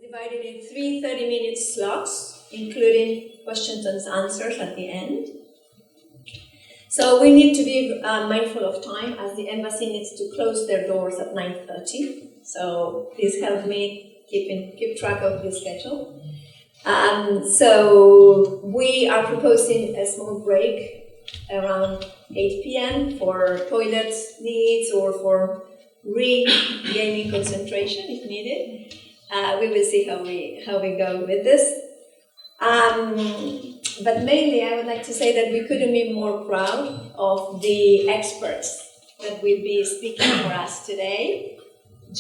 divided in 3 30-minute slots, including questions and answers at the end. So we need to be mindful of time, as the embassy needs to close their doors at 9:30. So please help me keep track of the schedule. So we are proposing a small break around 8 p.m. for toilet needs or for regaining concentration if needed. We will see how we go with this. But mainly I would like to say that we couldn't be more proud of the experts that will be speaking for us today.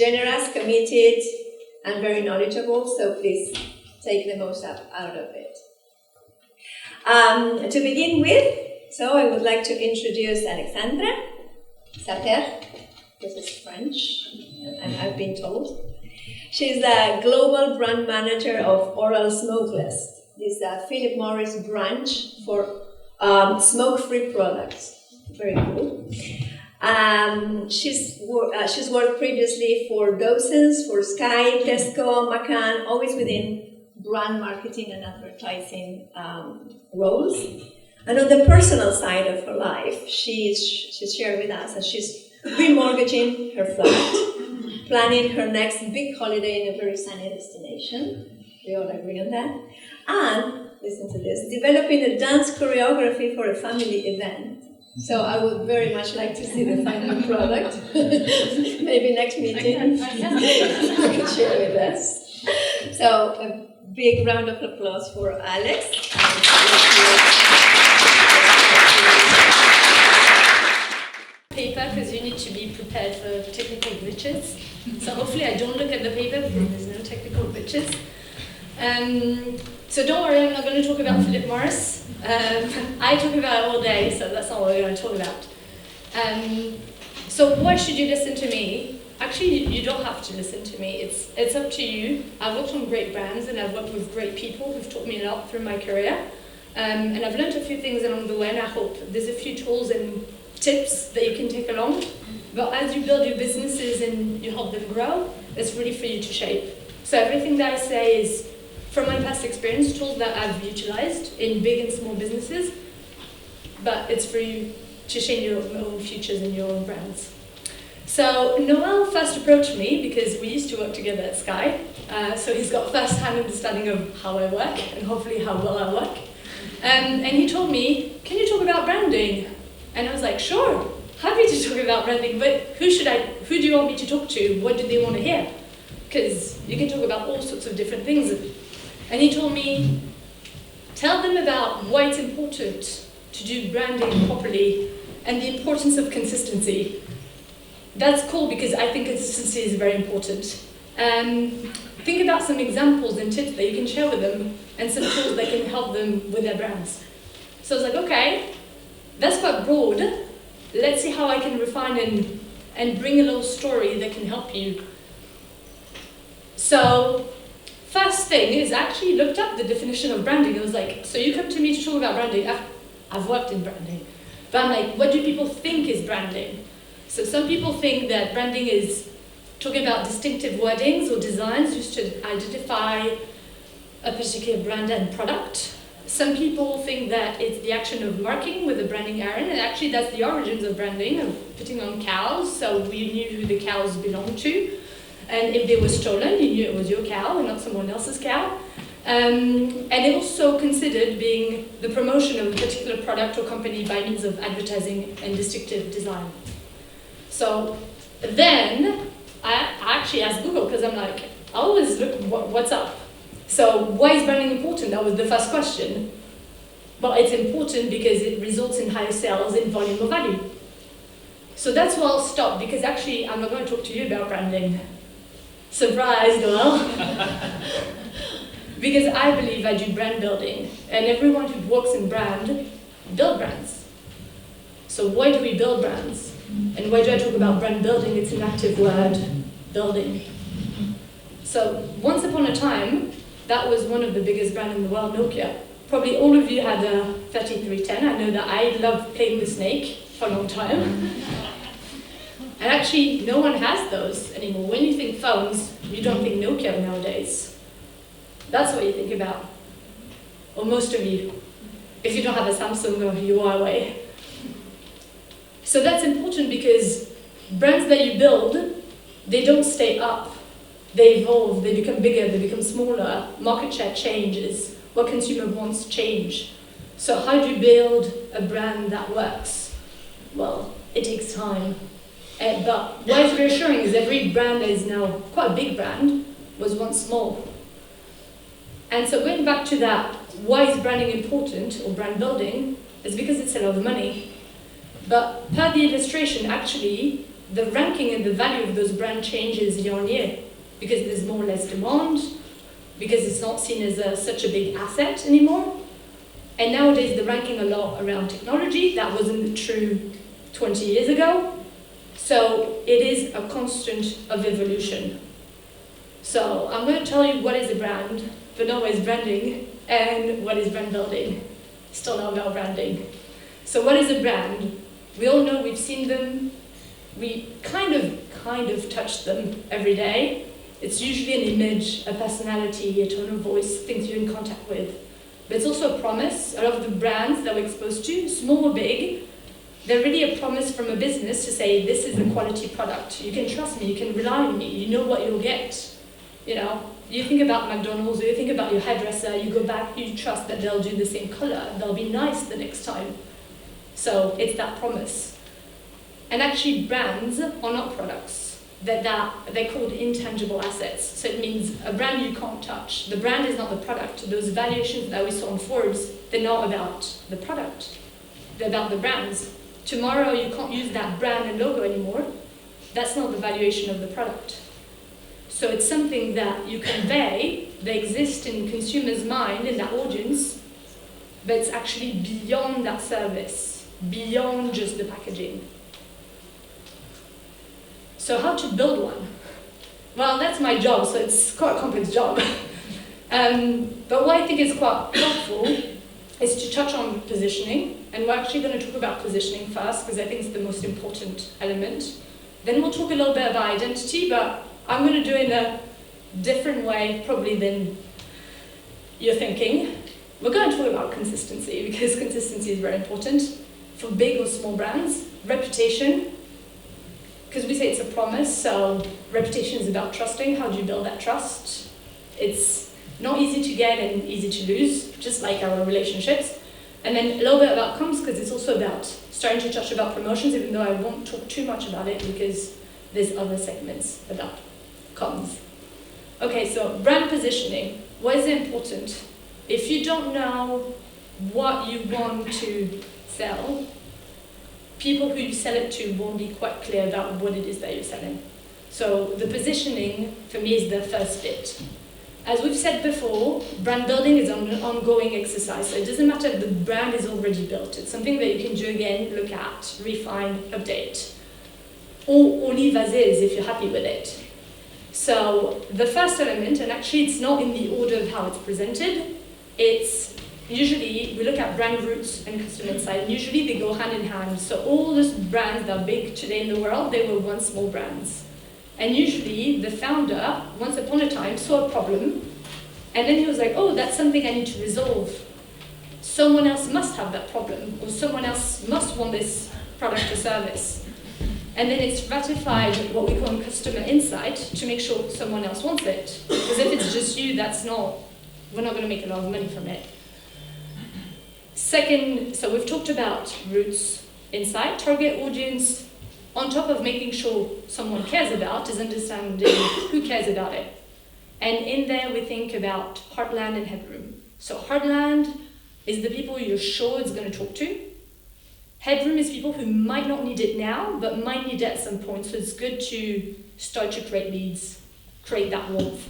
Generous, committed, and very knowledgeable, so please take the most out of it. To begin with, so I would like to introduce Alexandra Saper. This is French, and I've been told. She's the global brand manager of Oral Smokeless. This is a Philip Morris branch for smoke-free products. Very cool. She's worked previously for Dawson's, for Sky, Tesco, McCann, always within brand marketing and advertising roles. And on the personal side of her life, she's shared with us that she's remortgaging her flat, planning her next big holiday in a very sunny destination. We all agree on that. And, listen to this, developing a dance choreography for a family event. So I would very much like to see the final product. Maybe next meeting you could share with us. So a big round of applause for Alex. Paper, because you need to be prepared for technical glitches. So hopefully I don't look at the paper because there's no technical glitches. So don't worry, I'm not going to talk about Philip Morris. I talk about it all day, so that's not what we're going to talk about. So why should you listen to me? Actually, you don't have to listen to me. It's up to you. I've worked on great brands and I've worked with great people who've taught me a lot through my career. And I've learned a few things along the way, and I hope there's a few tools and tips that you can take along. But as you build your businesses and you help them grow, it's really for you to shape. So everything that I say is from my past experience, tools that I've utilized in big and small businesses, but it's for you to shape your own futures and your own brands. So Noel first approached me because we used to work together at Sky, so he's got first-hand understanding of how I work and hopefully how well I work. And he told me, can you talk about branding? And I was like, sure, happy to talk about branding, but who do you want me to talk to? What do they want to hear? Because you can talk about all sorts of different things. And he told me, tell them about why it's important to do branding properly and the importance of consistency. That's cool because I think consistency is very important. Think about some examples and tips that you can share with them and some tools that can help them with their brands. So I was like, okay, that's quite broad. Let's see how I can refine and bring a little story that can help you. So, first thing is I actually looked up the definition of branding. I was like, so you come to me to talk about branding. I've worked in branding. But I'm like, what do people think is branding? So some people think that branding is talking about distinctive wordings or designs used to identify a particular brand and product. Some people think that it's the action of marking with a branding errand, and actually that's the origins of branding, of putting on cows, so we knew who the cows belonged to. And if they were stolen, you knew it was your cow and not someone else's cow. And it also considered being the promotion of a particular product or company by means of advertising and distinctive design. So then I actually asked Google, because I'm like, I always look what's up. So why is branding important? That was the first question. Well, it's important because it results in higher sales in volume or value. So that's where I'll stop, because actually I'm not going to talk to you about branding. Surprise, Noel. Because I believe I do brand building, and everyone who works in brand build brands. So why do we build brands? And why do I talk about brand building? It's an active word, building. So once upon a time, that was one of the biggest brands in the world, Nokia. Probably all of you had a 3310. I know that I loved playing the snake for a long time. And actually, no one has those anymore. When you think phones, you don't think Nokia nowadays. That's what you think about. Or most of you, if you don't have a Samsung or Huawei. So that's important because brands that you build, they don't stay up. They evolve, they become bigger, they become smaller, market share changes, what consumer wants change. So how do you build a brand that works? Well, it takes time. But what is reassuring is every brand that is now quite a big brand was once small. And so going back to that, why is branding important, or brand building, is because it's a lot of money. But per the illustration, actually, the ranking and the value of those brand changes year on year, because there's more or less demand, because it's not seen as such a big asset anymore. And nowadays, the ranking a lot around technology. That wasn't true 20 years ago. So it is a constant of evolution. So I'm going to tell you what is a brand, but not what is branding, and what is brand building. Still not about branding. So what is a brand? We all know, we've seen them. We kind of touch them every day. It's usually an image, a personality, a tone of voice, things you're in contact with. But it's also a promise. A lot of the brands that we're exposed to, small or big, they're really a promise from a business to say, this is a quality product. You can trust me, you can rely on me, you know what you'll get. You know, you think about McDonald's, or you think about your hairdresser, you go back, you trust that they'll do the same color, they'll be nice the next time. So it's that promise. And actually brands are not products. They're called intangible assets. So it means a brand you can't touch. The brand is not the product. Those valuations that we saw on Forbes, they're not about the product. They're about the brands. Tomorrow you can't use that brand and logo anymore. That's not the valuation of the product. So it's something that you convey, that exists in consumers' mind, in that audience, but it's actually beyond that service, beyond just the packaging. So how to build one? Well, that's my job, so it's quite a complex job. But what I think is quite helpful is to touch on positioning, and we're actually going to talk about positioning first, because I think it's the most important element. Then we'll talk a little bit about identity, but I'm going to do it in a different way, probably, than you're thinking. We're going to talk about consistency, because consistency is very important for big or small brands. Reputation, because we say it's a promise, so reputation is about trusting. How do you build that trust? It's not easy to get and easy to lose, just like our relationships. And then a little bit about comms, because it's also about starting to touch about promotions, even though I won't talk too much about it, because there's other segments about comms. Okay, so brand positioning. What is important? If you don't know what you want to sell, people who you sell it to won't be quite clear about what it is that you're selling. So the positioning, for me, is the first bit. As we've said before, brand building is an ongoing exercise. So it doesn't matter if the brand is already built. It's something that you can do again, look at, refine, update. Or leave as is if you're happy with it. So the first element, and actually it's not in the order of how it's presented, it's usually, we look at brand roots and customer insight, and usually they go hand in hand. So all those brands that are big today in the world, they were once small brands. And usually the founder, once upon a time, saw a problem, and then he was like, oh, that's something I need to resolve. Someone else must have that problem, or someone else must want this product or service. And then it's ratified, what we call customer insight, to make sure someone else wants it. Because if it's just you, we're not going to make a lot of money from it. Second, so we've talked about roots, insight, target audience. On top of making sure someone cares about is understanding who cares about it. And in there we think about heartland and headroom. So heartland is the people you're sure it's going to talk to. Headroom is people who might not need it now, but might need it at some point. So it's good to start to create leads, create that warmth.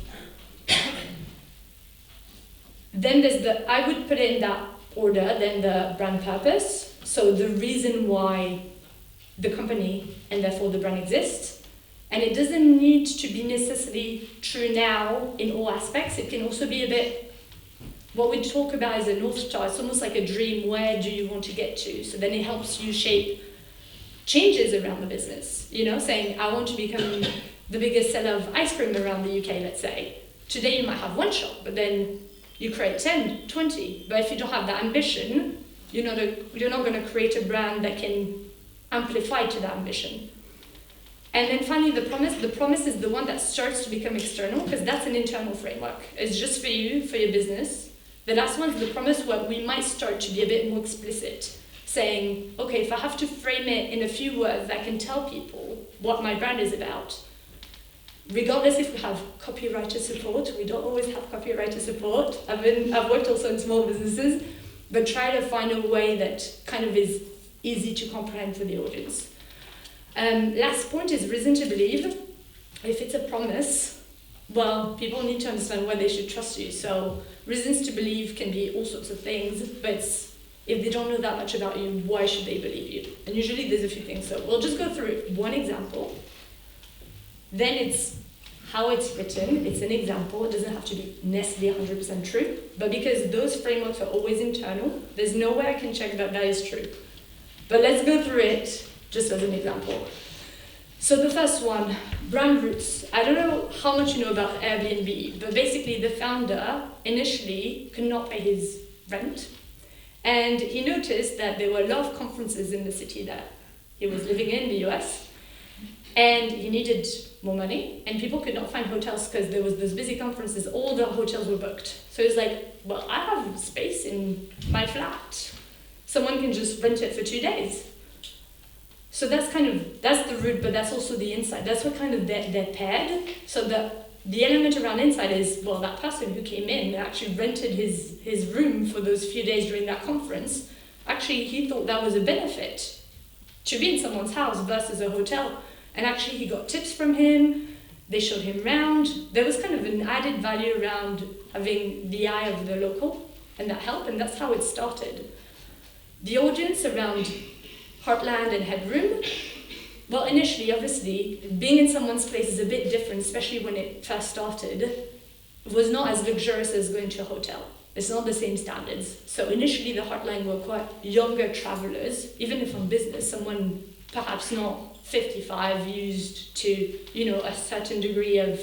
Then there's I would put it in that order, then the brand purpose. So the reason why the company and therefore the brand exists. And it doesn't need to be necessarily true now in all aspects. It can also be a bit, what we talk about is a North Star. It's almost like a dream. Where do you want to get to? So then it helps you shape changes around the business. You know, saying, I want to become the biggest seller of ice cream around the UK, let's say. Today you might have one shop, but then you create 10, 20. But if you don't have that ambition, you're not going to create a brand that can amplify to that ambition. And then finally, the promise is the one that starts to become external, because that's an internal framework. It's just for you, for your business. The last one's the promise, where we might start to be a bit more explicit, saying, okay, if I have to frame it in a few words that can tell people what my brand is about, regardless if we have copywriter support, we don't always have copywriter support. I've worked also in small businesses, but try to find a way that kind of is easy to comprehend for the audience. Last point is reason to believe. If it's a promise, well, people need to understand why they should trust you. So reasons to believe can be all sorts of things, but if they don't know that much about you, why should they believe you? And usually there's a few things. So we'll just go through one example. Then it's how it's written. It's an example. It doesn't have to be necessarily 100% true. But because those frameworks are always internal, there's no way I can check that that is true. But let's go through it just as an example. So the first one, brand roots. I don't know how much you know about Airbnb, but basically the founder initially could not pay his rent. And he noticed that there were a lot of conferences in the city that he was living in the US. And he needed more money, and people could not find hotels because there was those busy conferences, all the hotels were booked. So he's like, well, I have space in my flat. Someone can just rent it for 2 days. So that's the root, but that's also the inside. That's what kind of they're paired. So the element around inside is, well, that person who came in actually rented his room for those few days during that conference. Actually, he thought that was a benefit to be in someone's house versus a hotel. And actually, he got tips from him. They showed him around. There was kind of an added value around having the eye of the local, and that helped, and that's how it started. The audience around Heartland and Headroom, well, initially, obviously, being in someone's place is a bit different, especially when it first started. It was not as luxurious as going to a hotel. It's not the same standards. So initially, the Heartland were quite younger travelers, even if on business, someone perhaps not 55, used to, a certain degree of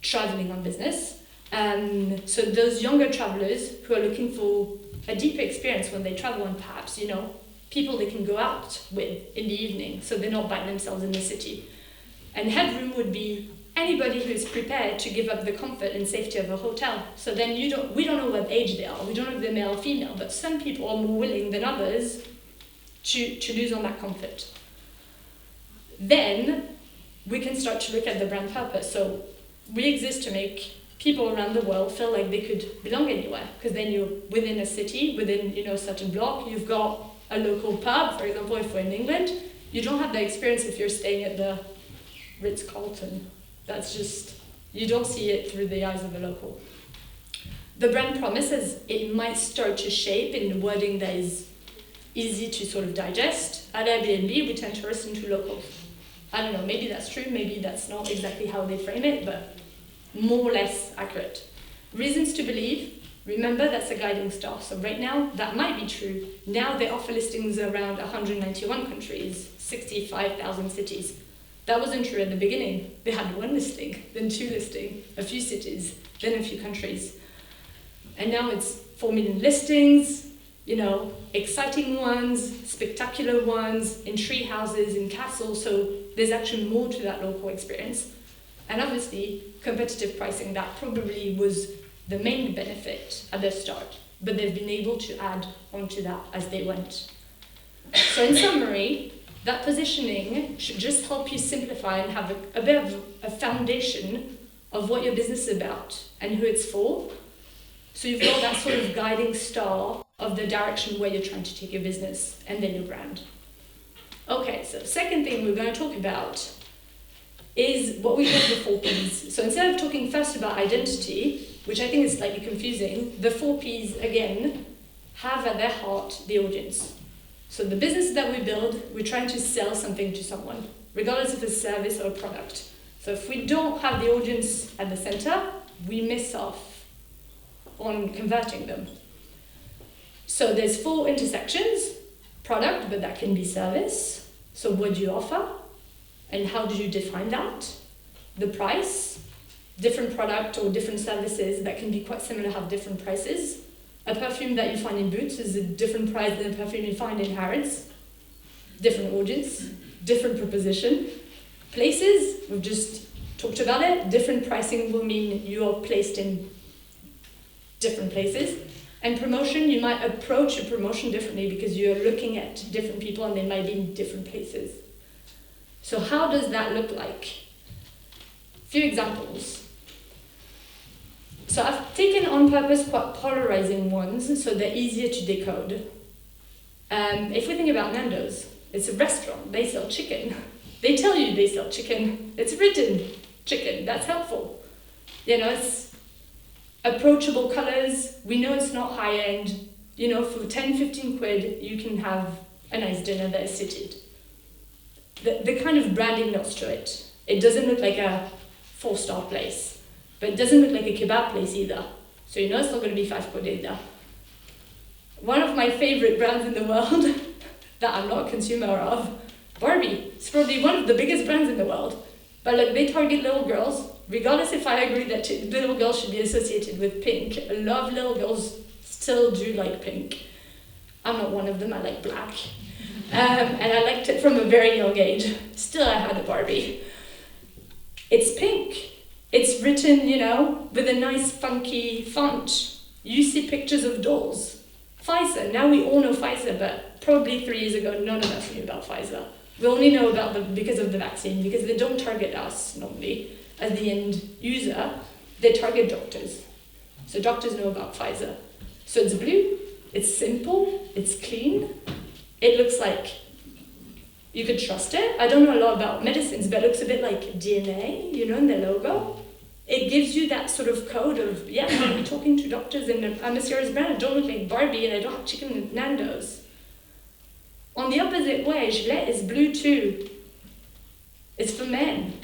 traveling on business. So those younger travelers who are looking for a deeper experience when they travel, and perhaps, people they can go out with in the evening, so they're not by themselves in the city. And Headroom would be anybody who is prepared to give up the comfort and safety of a hotel. So then we don't know what age they are, we don't know if they're male or female, but some people are more willing than others to lose on that comfort. Then we can start to look at the brand purpose. So we exist to make people around the world feel like they could belong anywhere, because then you're within a city, within a certain block, you've got a local pub. For example, if we're in England, you don't have the experience if you're staying at the Ritz-Carlton. That's just, you don't see it through the eyes of a local. The brand promises, it might start to shape in wording that is easy to sort of digest. At Airbnb, we tend to listen to locals. I don't know, maybe that's true, maybe that's not exactly how they frame it, but more or less accurate. Reasons to believe, remember that's a guiding star. So right now, that might be true. Now they offer listings around 191 countries, 65,000 cities. That wasn't true at the beginning. They had one listing, then two listings, a few cities, then a few countries. And now it's 4 million listings, exciting ones, spectacular ones, in tree houses, in castles, so there's actually more to that local experience. And obviously, competitive pricing, that probably was the main benefit at the start, but they've been able to add onto that as they went. So in summary, that positioning should just help you simplify and have a bit of a foundation of what your business is about and who it's for. So you've got that sort of guiding star of the direction where you're trying to take your business and then your brand. Okay, so second thing we're going to talk about is what we call the 4 Ps. So instead of talking first about identity, which I think is slightly confusing, the 4 Ps, again, have at their heart the audience. So the business that we build, we're trying to sell something to someone, regardless if it's a service or a product. So if we don't have the audience at the center, we miss off on converting them. So there's 4 intersections: product, but that can be service. So what do you offer? And how do you define that? The price, different product or different services that can be quite similar have different prices. A perfume that you find in Boots is a different price than a perfume you find in Harrods. Different audience, different proposition. Places, we've just talked about it, different pricing will mean you are placed in different places. And promotion, you might approach a promotion differently because you're looking at different people and they might be in different places. So how does that look like? A few examples. So I've taken on purpose quite polarizing ones so they're easier to decode. If we think about Nando's, it's a restaurant, they sell chicken. They tell you they sell chicken. It's written chicken, that's helpful. It's approachable colors. We know it's not high end. For 10, 15 quid, you can have a nice dinner that is seated. The kind of branding notes to it. It doesn't look like a 4-star place, but it doesn't look like a kebab place either. So it's not going to be 5 quid either. One of my favorite brands in the world that I'm not a consumer of, Barbie. It's probably one of the biggest brands in the world. But they target little girls, regardless if I agree that little girls should be associated with pink. A lot of little girls still do like pink. I'm not one of them, I like black. And I liked it from a very young age. Still, I had a Barbie. It's pink. It's written, with a nice funky font. You see pictures of dolls. Pfizer, now we all know Pfizer, but probably 3 years ago, none of us knew about Pfizer. We only know about them because of the vaccine, because they don't target us normally as the end user. They target doctors. So doctors know about Pfizer. So it's blue, it's simple, it's clean. It looks like you could trust it. I don't know a lot about medicines, but it looks a bit like DNA, in the logo. It gives you that sort of code of, I'm talking to doctors and I'm a serious brand. I don't look like Barbie and I don't have chicken and Nando's. On the opposite way, Gillette is blue too. It's for men.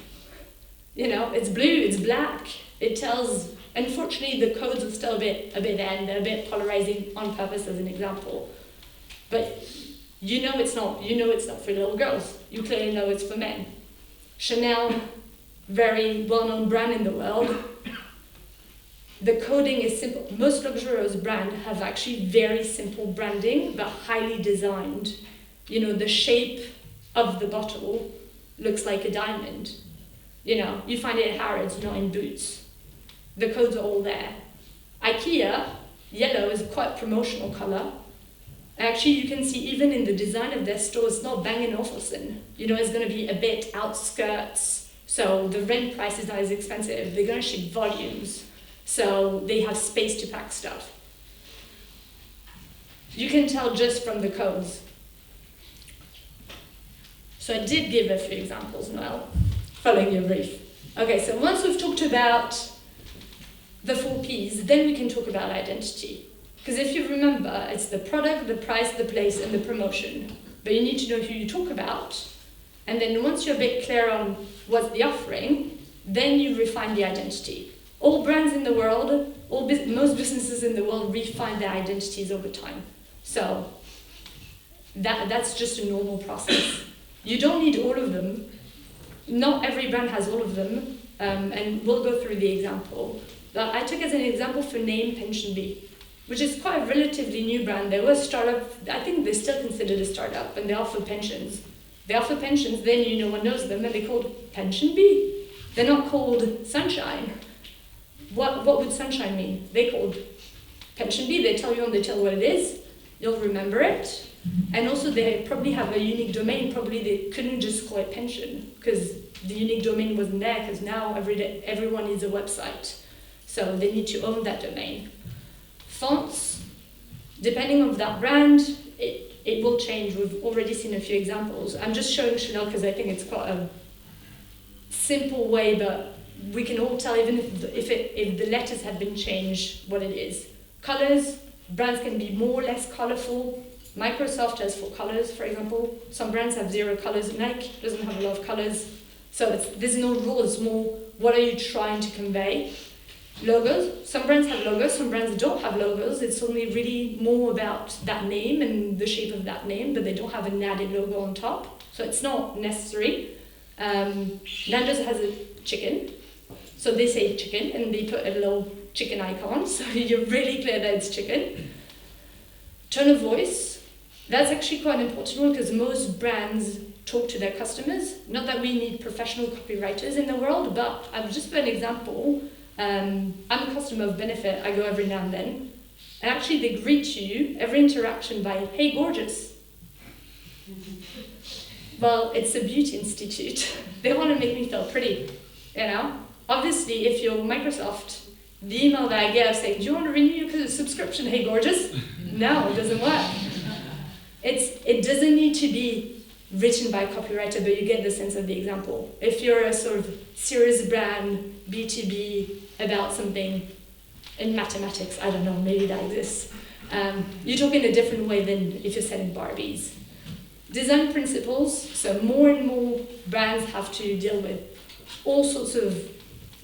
It's blue, it's black. It tells, unfortunately, the codes are still a bit end, they're a bit polarizing on purpose as an example. But it's not for little girls. You clearly know it's for men. Chanel, very well-known brand in the world. The coding is simple. Most luxurious brands have actually very simple branding, but highly designed. The shape of the bottle looks like a diamond. You find it at Harrods, not in Boots. The codes are all there. IKEA, yellow is quite promotional color. Actually, you can see even in the design of their store, it's not Bang & Olufsen. It's going to be a bit outskirts, so the rent price is not as expensive. They're going to ship volumes, so they have space to pack stuff. You can tell just from the codes. So I did give a few examples, Noelle, following your brief. Okay, so once we've talked about the 4 Ps, then we can talk about identity. Because if you remember, it's the product, the price, the place, and the promotion. But you need to know who you talk about. And then once you're a bit clear on what's the offering, then you refine the identity. All brands in the world, most businesses in the world refine their identities over time. So that's just a normal process. You don't need all of them. Not every brand has all of them, and we'll go through the example. But I took as an example for name Pension Bee, which is quite a relatively new brand. They were a startup, I think they're still considered a startup, and they offer pensions. They offer pensions, then no one knows them, and they're called Pension Bee. They're not called Sunshine. What would Sunshine mean? They're called Pension Bee. They tell you on the tail what it is. You'll remember it. And also they probably have a unique domain. Probably they couldn't just call it pension because the unique domain wasn't there, because now everyone needs a website. So they need to own that domain. Fonts, depending on that brand, it will change. We've already seen a few examples. I'm just showing Chanel because I think it's quite a simple way, but we can all tell even if the letters had been changed what it is. Colors, brands can be more or less colorful. Microsoft has 4 colors, for example. Some brands have 0 colors. Nike doesn't have a lot of colors. So there's no rule, it's more what are you trying to convey. Logos, some brands have logos, some brands don't have logos. It's only really more about that name and the shape of that name, but they don't have an added logo on top. So it's not necessary. Nando's has a chicken. So they say chicken and they put a little chicken icon, so you're really clear that it's chicken. Tone of voice, that's actually quite an important one because most brands talk to their customers. Not that we need professional copywriters in the world, but I'll just put an example. I'm a customer of Benefit, I go every now and then. And actually they greet you, every interaction by, hey gorgeous. Well, it's a beauty institute. They want to make me feel pretty, you know? Obviously, if you're Microsoft, the email that I get saying, do you want to renew your subscription, hey gorgeous? No, it doesn't work. It doesn't need to be written by a copywriter, but you get the sense of the example. If you're a sort of serious brand, B2B, about something in mathematics, I don't know, maybe that exists. You talk in a different way than if you're selling Barbies. Design principles, so more and more brands have to deal with all sorts of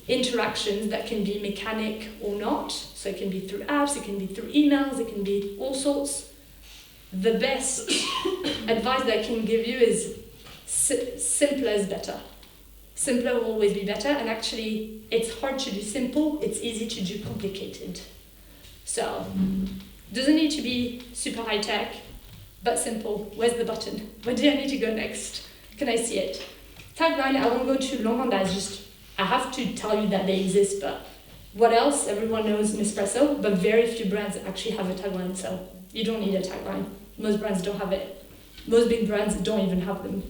interactions that can be mechanic or not. So it can be through apps, it can be through emails, it can be all sorts. The best advice that I can give you is simpler is better. Simpler will always be better, and actually it's hard to do simple, it's easy to do complicated. So, doesn't need to be super high tech, but simple. Where's the button? Where do I need to go next? Can I see it? Tagline, I won't go too long on that, I have to tell you that they exist, but what else? Everyone knows Nespresso, but very few brands actually have a tagline, so you don't need a tagline. Most brands don't have it. Most big brands don't even have them.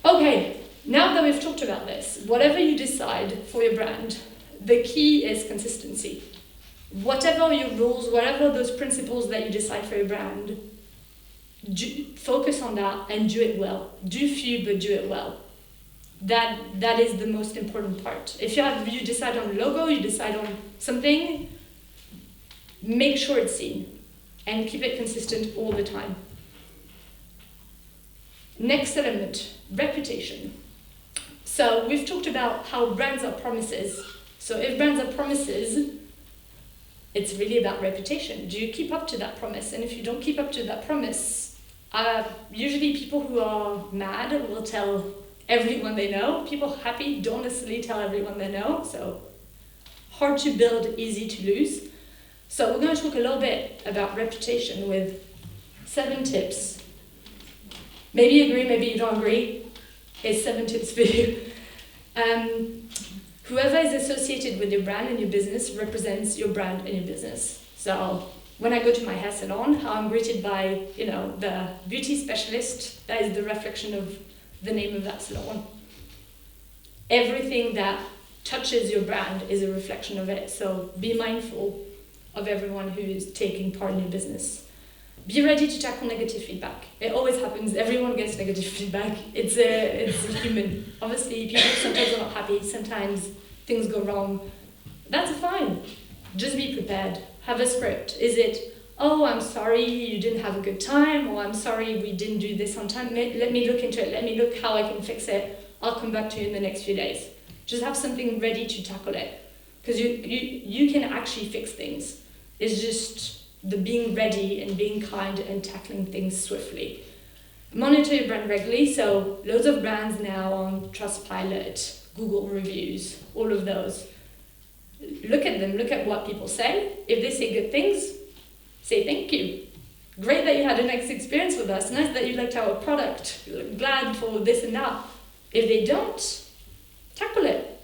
Okay, now that we've talked about this, whatever you decide for your brand, the key is consistency. Whatever your rules, whatever those principles that you decide for your brand, focus on that and do it well. Do few, but do it well. That is the most important part. If you decide on a logo, you decide on something, make sure it's seen and keep it consistent all the time. Next element, reputation. So we've talked about how brands are promises. So if brands are promises, it's really about reputation. Do you keep up to that promise? And if you don't keep up to that promise, usually people who are mad will tell everyone they know. People happy don't necessarily tell everyone they know. So hard to build, easy to lose. So we're going to talk a little bit about reputation with 7 tips. Maybe you agree, maybe you don't agree. It's 7 tips for you. Whoever is associated with your brand and your business represents your brand and your business. So when I go to my hair salon, how I'm greeted by, the beauty specialist, that is the reflection of the name of that salon. Everything that touches your brand is a reflection of it. So be mindful of everyone who is taking part in your business. Be ready to tackle negative feedback. It always happens. Everyone gets negative feedback. It's human. Obviously, people sometimes are not happy. Sometimes things go wrong. That's fine. Just be prepared. Have a script. Is it, oh, I'm sorry you didn't have a good time, or I'm sorry we didn't do this on time. Let me look into it. Let me look how I can fix it. I'll come back to you in the next few days. Just have something ready to tackle it. Because you can actually fix things. It's just the being ready and being kind and tackling things swiftly. Monitor your brand regularly, so loads of brands now on Trustpilot, Google reviews, all of those. Look at them, look at what people say. If they say good things, say thank you. Great that you had a nice experience with us, nice that you liked our product, glad for this and that. If they don't, tackle it.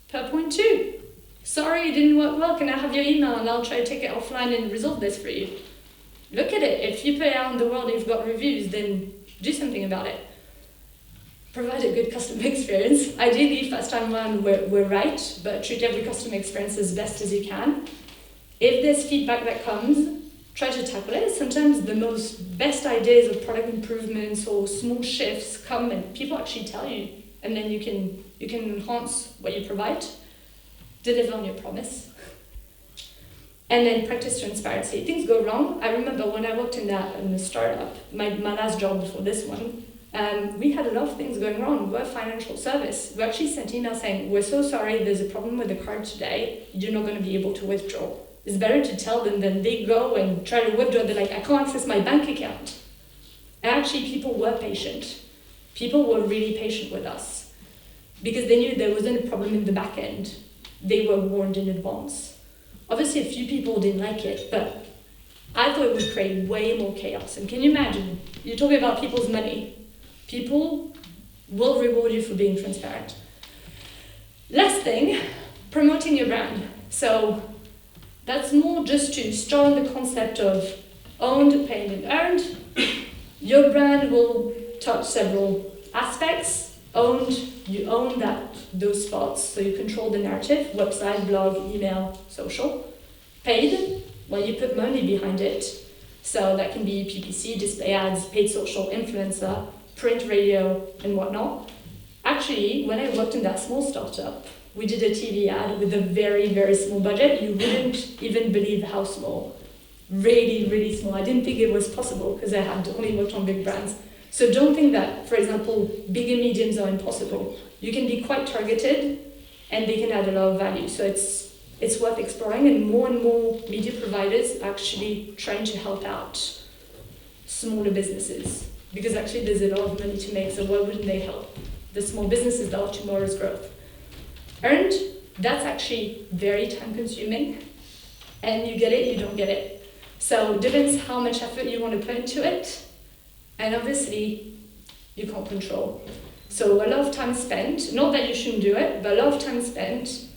Per point 2. Sorry, it didn't work well. Can I have your email and I'll try to take it offline and resolve this for you? Look at it. If you put it out in the world and you've got reviews, then do something about it. Provide a good customer experience. Ideally, first time around, we're right, but treat every customer experience as best as you can. If there's feedback that comes, try to tackle it. Sometimes the most best ideas of product improvements or small shifts come and people actually tell you, and then you can enhance what you provide. Deliver on your promise. And then practice transparency. Things go wrong. I remember when I worked in the startup, my last job before this one, we had a lot of things going wrong. We're a financial service. We actually sent emails saying, we're so sorry, there's a problem with the card today. You're not going to be able to withdraw. It's better to tell them than they go and try to withdraw. They're like, I can't access my bank account. And actually, people were patient. People were really patient with us. because they knew there wasn't a problem in the back end. They were warned in advance. Obviously, a few people didn't like it, but I thought it would create way more chaos. And can you imagine? You're talking about people's money. People will reward you for being transparent. Last thing, promoting your brand. So that's more just to start the concept of owned, paid, and earned. Your brand will touch several aspects. Owned, you own those spots, so you control the narrative, website, blog, email, social. Paid, well, you put money behind it. So that can be PPC, display ads, paid social, influencer, print, radio, and whatnot. Actually, when I worked in that small startup, we did a TV ad with a very, very small budget. You wouldn't even believe how small. Really, really small. I didn't think it was possible because I had only worked on big brands. So don't think that, for example, big and mediums are impossible. You can be quite targeted and they can add a lot of value. So it's worth exploring, and more media providers are actually trying to help out smaller businesses, because actually there's a lot of money to make, so why wouldn't they help the small businesses that are tomorrow's growth? Earned, that's actually very time consuming, and you get it, you don't get it. So it depends how much effort you want to put into it, and obviously you can't control. So a lot of time spent, not that you shouldn't do it, but a lot of time spent,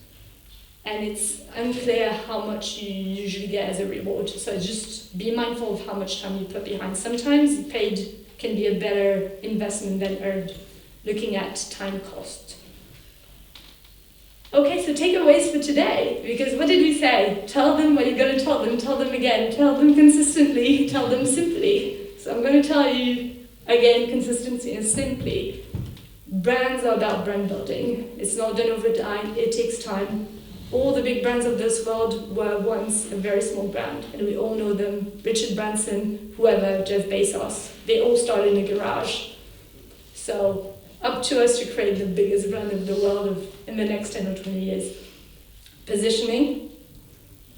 and it's unclear how much you usually get as a reward. So just be mindful of how much time you put behind. Sometimes paid can be a better investment than earned, looking at time cost. Okay, so takeaways for today, because what did we say? Tell them what you're going to tell them again, tell them consistently, tell them simply. So I'm going to tell you again, consistency and simply. Brands are about brand building. It's not done overnight, it takes time. All the big brands of this world were once a very small brand, and we all know them. Richard Branson, whoever, Jeff Bezos, they all started in a garage. So up to us to create the biggest brand of the world in the next 10 or 20 years. Positioning.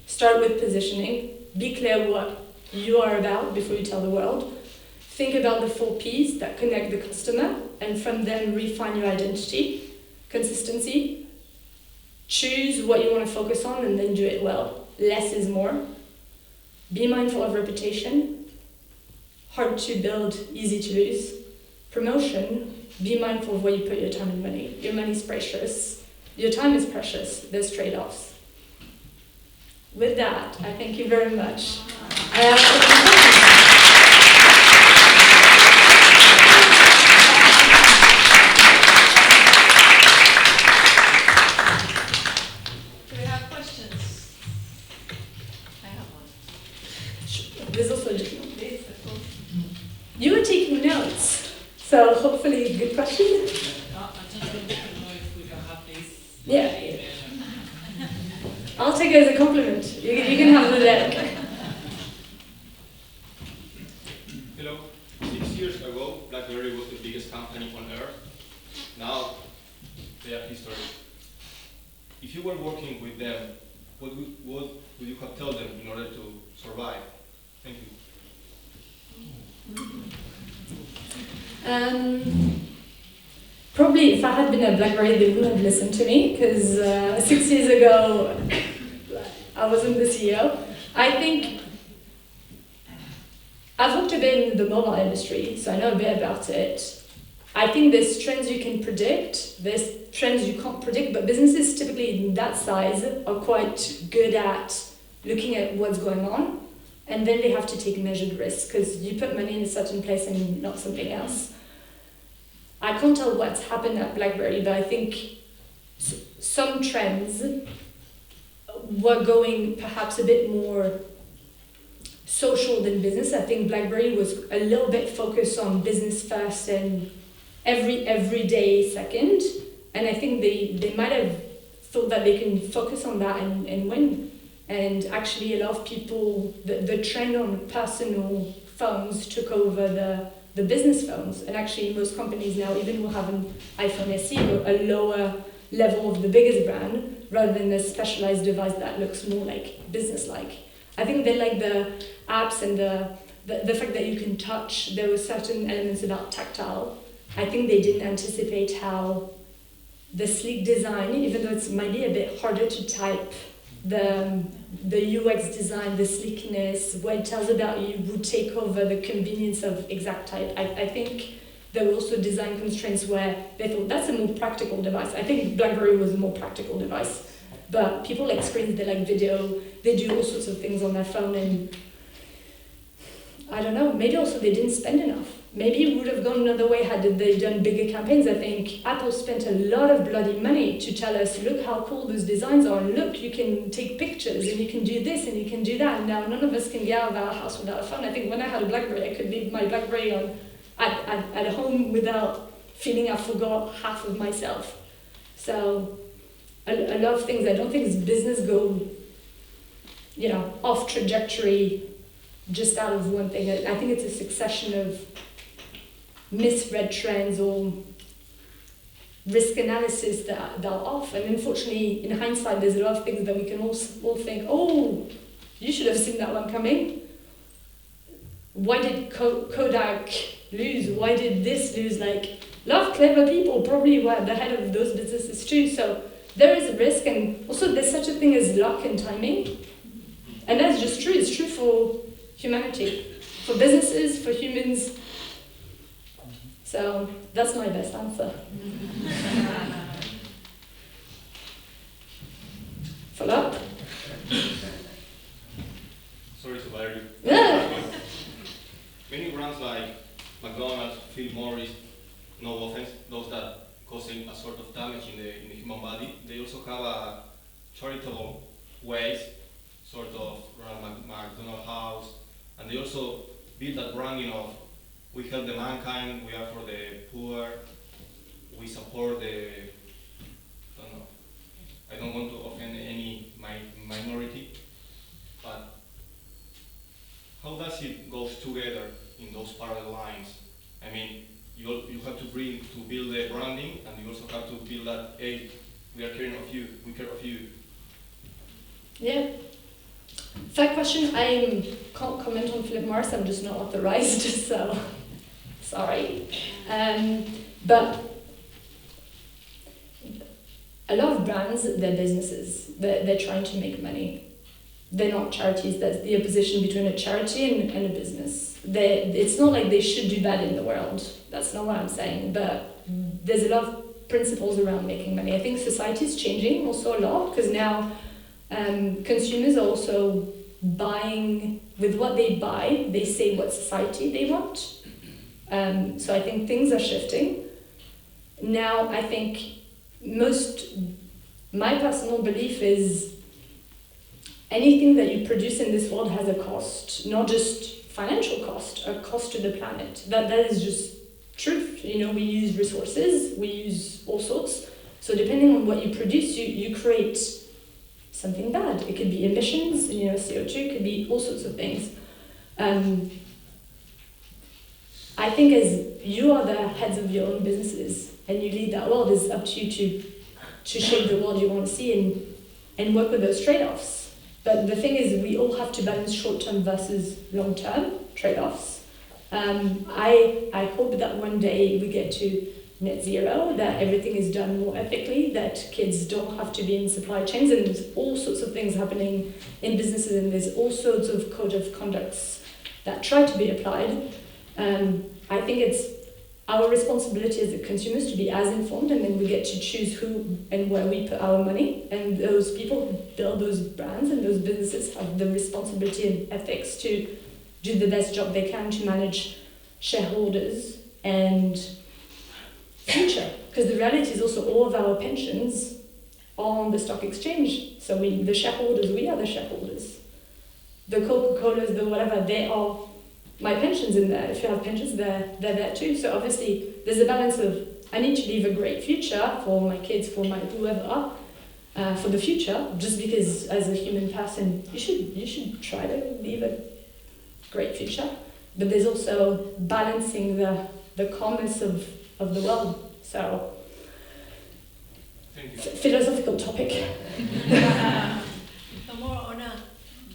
Start with positioning. Be clear what you are about before you tell the world. Think about the 4 Ps that connect the customer, and from them refine your identity. Consistency. Choose what you want to focus on and then do it well. Less is more. Be mindful of reputation. Hard to build, easy to lose. Promotion. Be mindful of where you put your time and money. Your money is precious. Your time is precious. There's trade-offs. With that, I thank you very much. Do we have questions? I have one. There's also you were taking notes, so hopefully good question. I just wanted to know if we can have this. Yeah. I'll take it as a compliment. You can have the deck. Hello. 6 years ago, BlackBerry was the biggest company on earth. Now, they are history. If you were working with them, what would you have told them in order to survive? Thank you. Probably if I had been at BlackBerry, they wouldn't have listened to me, because 6 years ago, I wasn't the CEO. I think I've worked a bit in the mobile industry, so I know a bit about it. I think there's trends you can predict, there's trends you can't predict, but businesses typically in that size are quite good at looking at what's going on, and then they have to take measured risks, because you put money in a certain place and not something else. I can't tell what's happened at BlackBerry, but I think some trends were going perhaps a bit more social than business. I think BlackBerry was a little bit focused on business first and every day second, and I think they might have thought that they can focus on that and win. And actually a lot of people, the trend on personal phones took over the business phones, and actually most companies now even will have an iPhone SE, a lower level of the biggest brand, rather than a specialized device that looks more like business-like. I think they like the apps and the fact that you can touch. There were certain elements about tactile. I think they didn't anticipate how the sleek design, even though it might be a bit harder to type, the UX design, the sleekness, what it tells about you would take over the convenience of exact type. I think there were also design constraints where they thought that's a more practical device. I think BlackBerry was a more practical device. But people like screens, they like video, they do all sorts of things on their phone, and I don't know, maybe also they didn't spend enough. Maybe it would have gone another way had they done bigger campaigns. I think Apple spent a lot of bloody money to tell us, look how cool those designs are, and look, you can take pictures, and you can do this, and you can do that. And now none of us can get out of our house without a phone. I think when I had a BlackBerry, I could leave my BlackBerry on at home without feeling I forgot half of myself. So a lot of things, I don't think it's business go, off trajectory just out of one thing. I think it's a succession of misread trends or risk analysis that are off. And unfortunately, in hindsight, there's a lot of things that we can all think, oh, you should have seen that one coming. Why did Kodak lose? Why did this lose? Like, a lot of clever people probably were at the head of those businesses too. So there is a risk, and also there's such a thing as luck and timing. And that's just true. It's true for humanity, for businesses, for humans. So that's my best answer. Follow up? Sorry to bother you. Yeah. Many brands like McDonald's, Philip Morris, no offense, those that causing a sort of damage in the human body, they also have a charitable ways, sort of run McDonald's house, and they also build that branding of we help the mankind, we are for the poor, we support the, I don't want to offend any minority, but how does it go together in those parallel lines? I mean, you have to build the branding, and you also have to build that, hey, we are caring of you, we care of you. Yeah. Fair question. I can't comment on Philip Morris, I'm just not authorized, so sorry. But a lot of brands, they're businesses, they're trying to make money. They're not charities. That's the opposition between a charity and a business. It's not like they should do bad in the world. That's not what I'm saying. But there's a lot of principles around making money. I think society is changing also a lot, because now consumers are also buying, with what they buy, they say what society they want. So I think things are shifting. Now I think my personal belief is anything that you produce in this world has a cost, not just financial cost, a cost to the planet. That is just truth. We use resources, we use all sorts. So depending on what you produce, you create something bad. It could be emissions, CO2, it could be all sorts of things. I think as you are the heads of your own businesses and you lead that world, it's up to you to shape the world you want to see and work with those trade-offs. But the thing is, we all have to balance short-term versus long-term trade-offs. I hope that one day we get to net zero, that everything is done more ethically, that kids don't have to be in supply chains, and there's all sorts of things happening in businesses, and there's all sorts of code of conducts that try to be applied. I think it's our responsibility as the consumers to be as informed, and then we get to choose who and where we put our money. And those people who build those brands and those businesses have the responsibility and ethics to do the best job they can to manage shareholders and future. Because the reality is also all of our pensions are on the stock exchange. So the shareholders, we are the shareholders. The Coca-Colas, the whatever, they are my pensions in there. If you have pensions, they're there too. So obviously there's a balance of I need to leave a great future for my kids, for my whoever, for the future. Just because as a human person, you should try to leave a great future. But there's also balancing the commerce of the world. So philosophical topic. More on a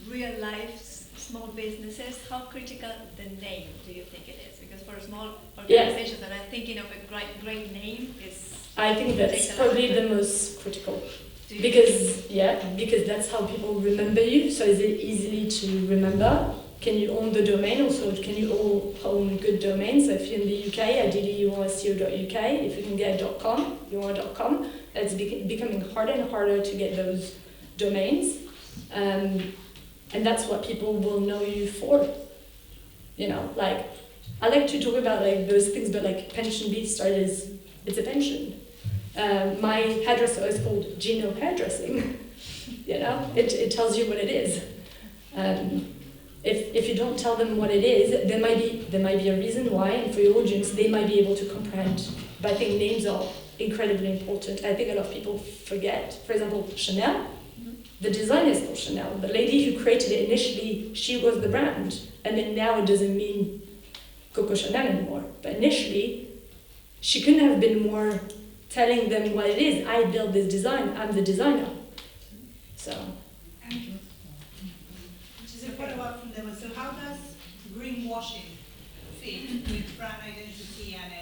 real life small businesses, how critical the name do you think it is? Because for small Yeah. organizations that are thinking of a great name is... I think that's probably the most critical. Do you Because that's how people remember you. So is it easily to remember? Can you own the domain? Also, can you all own good domains? So if you're in the UK, ideally you want .co.uk. If you can get .com, you want .com. It's becoming harder and harder to get those domains. And that's what people will know you for. You know, like, I like to talk about like those things, but like pension beast it's a pension. My hairdresser is called Gino Hairdressing. You know, it tells you what it is. If you don't tell them what it is, there might be a reason why, and for your audience, they might be able to comprehend. But I think names are incredibly important. I think a lot of people forget. For example, Chanel. The design is called Chanel. The lady who created it initially, she was the brand, and then now it doesn't mean Coco Chanel anymore. But initially, she couldn't have been more telling them what it is. I built this design. I'm the designer. So. Which is a follow-up from them. So how does greenwashing fit with brand identity and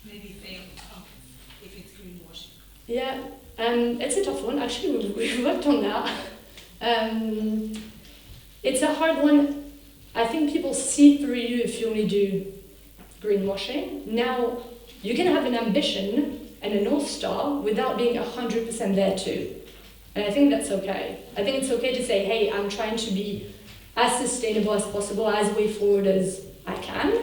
maybe fake if it's greenwashing? Yeah, it's a tough one. Actually, we worked on that. It's a hard one. I think people see through you if you only do greenwashing. Now, you can have an ambition and a North Star without being 100% there too. And I think that's okay. I think it's okay to say, hey, I'm trying to be as sustainable as possible, as way forward as I can.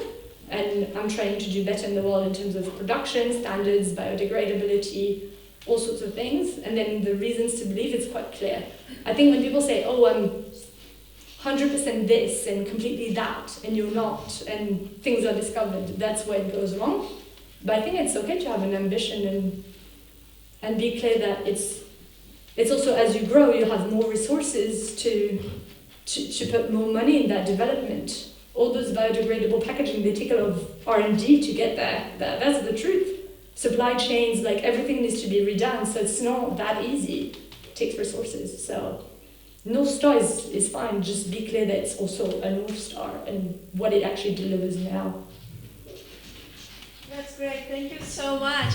And I'm trying to do better in the world in terms of production, standards, biodegradability, all sorts of things. And then the reasons to believe, it's quite clear. I think when people say, oh, I'm 100% this and completely that, and you're not, and things are discovered, that's where it goes wrong. But I think it's okay to have an ambition and be clear that it's also, as you grow, you have more resources to put more money in that development. All those biodegradable packaging, they take a lot of R&D to get there. That's the truth. Supply chains, like everything needs to be redone, so it's not that easy. It takes resources. So North Star is fine, just be clear that it's also a North Star and what it actually delivers now. That's great. Thank you so much.